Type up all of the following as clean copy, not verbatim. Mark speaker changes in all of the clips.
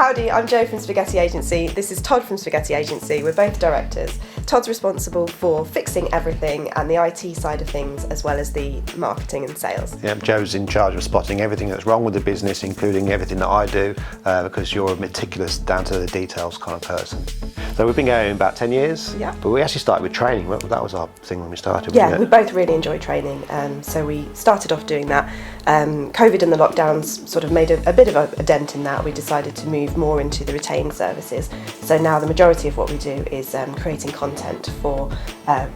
Speaker 1: Howdy, I'm Jo from Spaghetti Agency. This is Todd from Spaghetti Agency. We're both directors. Todd's responsible for fixing everything and the IT side of things, as well as the marketing and sales.
Speaker 2: Yeah, Jo's in charge of spotting everything that's wrong with the business, including everything that I do, because you're a meticulous, down to the details kind of person. So we've been going about 10 years,
Speaker 1: Yeah.
Speaker 2: But we actually started with training. That was our thing when we started.
Speaker 1: Yeah,
Speaker 2: wasn't
Speaker 1: we
Speaker 2: it?
Speaker 1: both really enjoy training, so we started off doing that. COVID and the lockdowns sort of made a bit of a dent in that. We decided to move more into the retained services. So now the majority of what we do is creating content for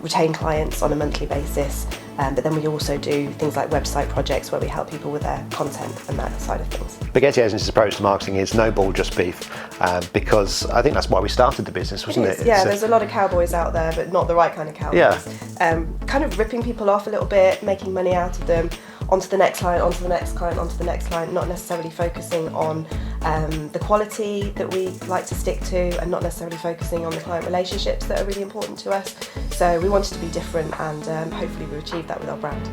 Speaker 1: retained clients on a monthly basis. But then we also do things like website projects where we help people with their content and that side of things.
Speaker 2: Spaghetti Agency's approach to marketing is no ball, just beef, because I think that's why we started the business, wasn't it?
Speaker 1: Yeah, there's a lot of cowboys out there, but not the right kind of cowboys.
Speaker 2: Yeah.
Speaker 1: Kind of ripping people off a little bit, making money out of them, onto the next client, onto the next client, onto the next client, not necessarily focusing on the quality that we like to stick to, and not necessarily focusing on the client relationships that are really important to us. So we wanted to be different, and hopefully we achieved that with our brand.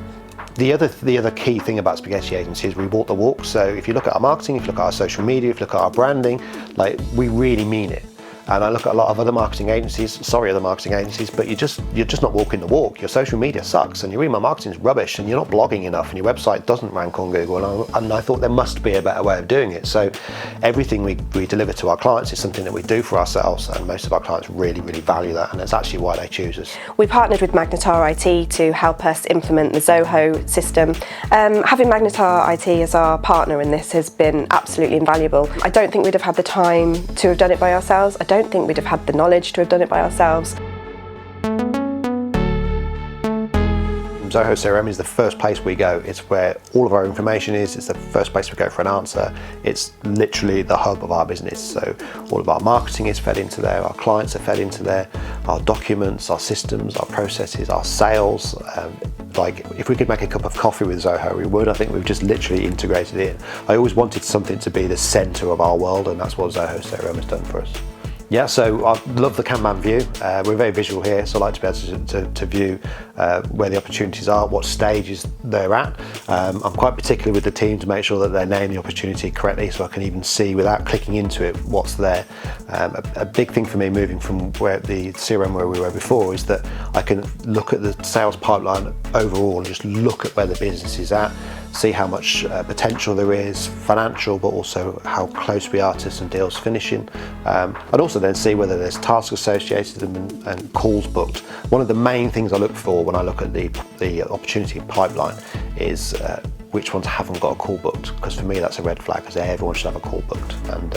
Speaker 2: The other key thing about Spaghetti Agency is we walk the walk. So if you look at our marketing, if you look at our social media, if you look at our branding, like, we really mean it. And I look at a lot of other marketing agencies, but you're just not walking the walk. Your social media sucks, and your email marketing is rubbish, and you're not blogging enough, and your website doesn't rank on Google. And I thought there must be a better way of doing it. So everything we deliver to our clients is something that we do for ourselves, and most of our clients really, really value that, and that's actually why they choose us.
Speaker 1: We partnered with Magnetar IT to help us implement the Zoho system. Having Magnetar IT as our partner in this has been absolutely invaluable. I don't think we'd have had the time to have done it by ourselves. I don't think we'd have had the knowledge to have done it by ourselves.
Speaker 2: Zoho CRM is the first place we go. It's where all of our information is. It's the first place we go for an answer. It's literally the hub of our business. So all of our marketing is fed into there, our clients are fed into there, our documents, our systems, our processes, our sales. Like, if we could make a cup of coffee with Zoho, we would. I think we've just literally integrated it in. I always wanted something to be the center of our world, and that's what Zoho CRM has done for us. Yeah, so I love the Kanban view. We're very visual here, so I like to be able to view where the opportunities are, what stages they're at. I'm quite particular with the team to make sure that they name the opportunity correctly, so I can even see, without clicking into it, what's there. A big thing for me moving from where the CRM where we were before is that I can look at the sales pipeline overall and just look at where the business is at, see how much potential there is, financial, but also how close we are to some deals finishing. I'd also then see whether there's tasks associated and calls booked. One of the main things I look for when I look at the opportunity pipeline is which ones haven't got a call booked, because for me that's a red flag, because everyone should have a call booked, and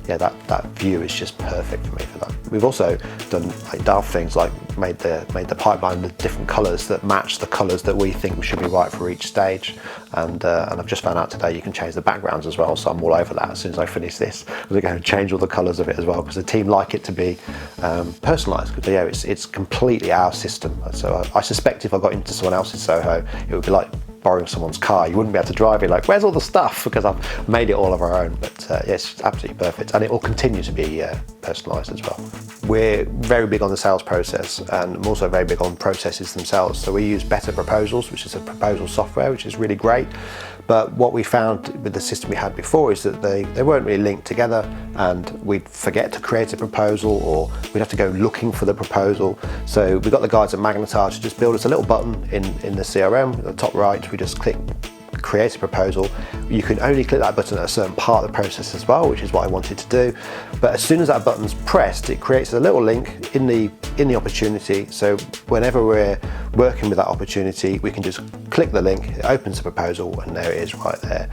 Speaker 2: yeah, that view is just perfect for me for that. We've also done like daft things, like made the pipeline with different colours that match the colours that we think should be right for each stage, and I've just found out today you can change the backgrounds as well, so I'm all over that. As soon as I finish this, I'm going to change all the colours of it as well, because the team like it to be personalised. Because yeah, it's completely our system. So I suspect if I got into someone else's Zoho, it would be like borrowing someone's car. You wouldn't be able to drive it, like, where's all the stuff? Because I've made it all of our own. But yes, it's absolutely perfect, and it will continue to be personalised as well. We're very big on the sales process, and I'm also very big on processes themselves. So we use Better Proposals, which is a proposal software, which is really great. But what we found with the system we had before is that they weren't really linked together, and we'd forget to create a proposal, or we'd have to go looking for the proposal. So we got the guys at Magnetar to just build us a little button in the CRM, at the top right. We just click create a proposal. You can only click that button at a certain part of the process as well, which is what I wanted to do. But as soon as that button's pressed, it creates a little link in the opportunity. So whenever we're working with that opportunity, we can just click the link, it opens the proposal, and there it is right there.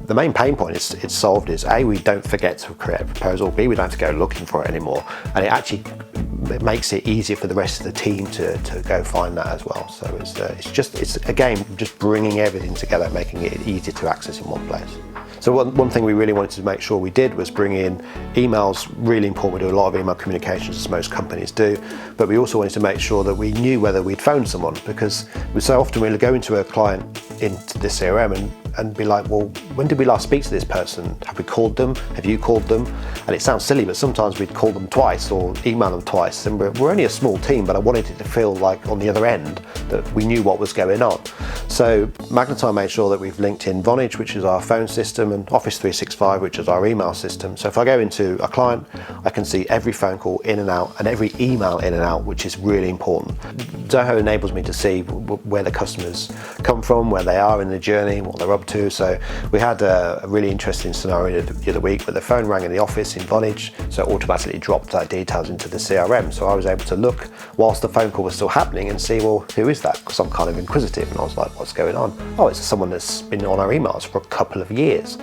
Speaker 2: The main pain point it's solved is A, we don't forget to create a proposal, B, we don't have to go looking for it anymore, and it makes it easier for the rest of the team to go find that as well. So it's again just bringing everything together, making it easier to access in one place. So one thing we really wanted to make sure we did was bring in emails. Really important. We do a lot of email communications, as most companies do, but we also wanted to make sure that we knew whether we'd phoned someone, because so often we'll go into a client into the CRM and be like, well, when did we last speak to this person? Have we called them? Have you called them? And it sounds silly, but sometimes we'd call them twice or email them twice, and we're only a small team, but I wanted it to feel like on the other end that we knew what was going on. So Magnetar made sure that we've linked in Vonage, which is our phone system, and Office 365, which is our email system. So if I go into a client, I can see every phone call in and out and every email in and out, which is really important. Zoho enables me to see where the customers come from, where they are in the journey, what they're up to. So we had a really interesting scenario the other week where the phone rang in the office in Vonage, so it automatically dropped that details into the CRM. So I was able to look whilst the phone call was still happening and see, well, who is that? Because I'm kind of inquisitive, and I was like, what's going on? Oh, it's someone that's been on our emails for a couple of years.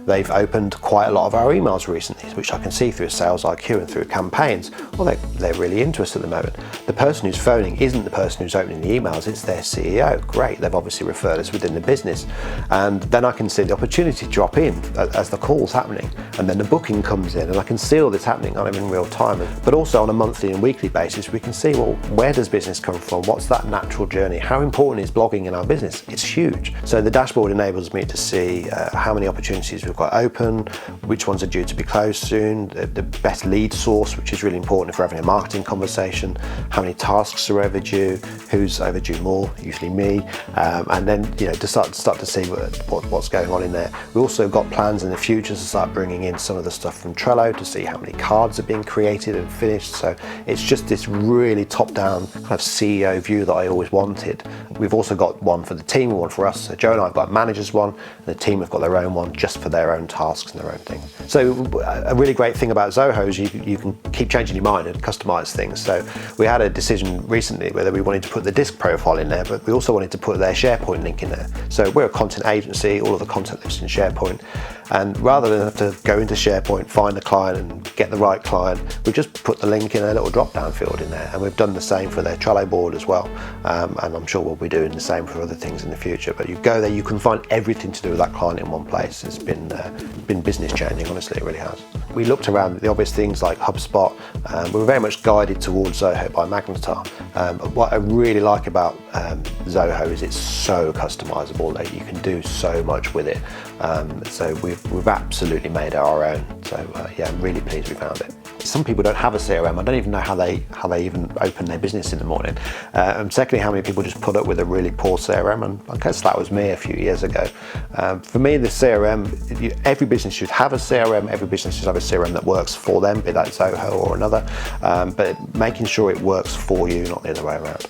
Speaker 2: They've opened quite a lot of our emails recently, which I can see through Sales IQ and through campaigns. Well, they're really interested at the moment. The person who's phoning isn't the person who's opening the emails, it's their CEO. Great, they've obviously referred us within the business. And then I can see the opportunity to drop in as the call's happening. And then the booking comes in, and I can see all this happening kind of in real time. But also on a monthly and weekly basis, we can see, well, where does business come from? What's that natural journey? How important is blogging in our business? It's huge. So the dashboard enables me to see how many opportunities we've got open, which ones are due to be closed soon, the best lead source, which is really important if we're having a marketing conversation, how many tasks are overdue, who's overdue more, usually me, and then to start to see what's going on in there. We also got plans in the future to start bringing in some of the stuff from Trello to see how many cards are being created and finished. So it's just this really top-down kind of CEO view that I always wanted. We've also got one for the team, one for us. So Joe and I have got managers one, and the team have got their own one just for their own tasks and their own thing. So a really great thing about Zoho is you can keep changing your mind and customize things. So we had a decision recently whether we wanted to put the disc profile in there, but we also wanted to put their SharePoint link in there. So we're a content agency, all of the content lives in SharePoint. And rather than have to go into SharePoint, find the client and get the right client, we just put the link in a little drop-down field in there. And we've done the same for their Trello board as well. And I'm sure we'll be doing the same for other things in the future. But you go there, you can find everything to do with that client in one place. It's been business changing, honestly, it really has. We looked around the obvious things like HubSpot. We were very much guided towards Zoho by Magnetar. What I really like about Zoho is it's so customizable that you can do so much with it. So we've absolutely made it our own. So yeah, I'm really pleased we found it. Some people don't have a CRM. I don't even know how they even open their business in the morning. And secondly, how many people just put up with a really poor CRM, and I guess that was me a few years ago. For me, the CRM, every business should have a CRM. Every business should have a CRM that works for them, be that Zoho or another. But making sure it works for you, not the other way around.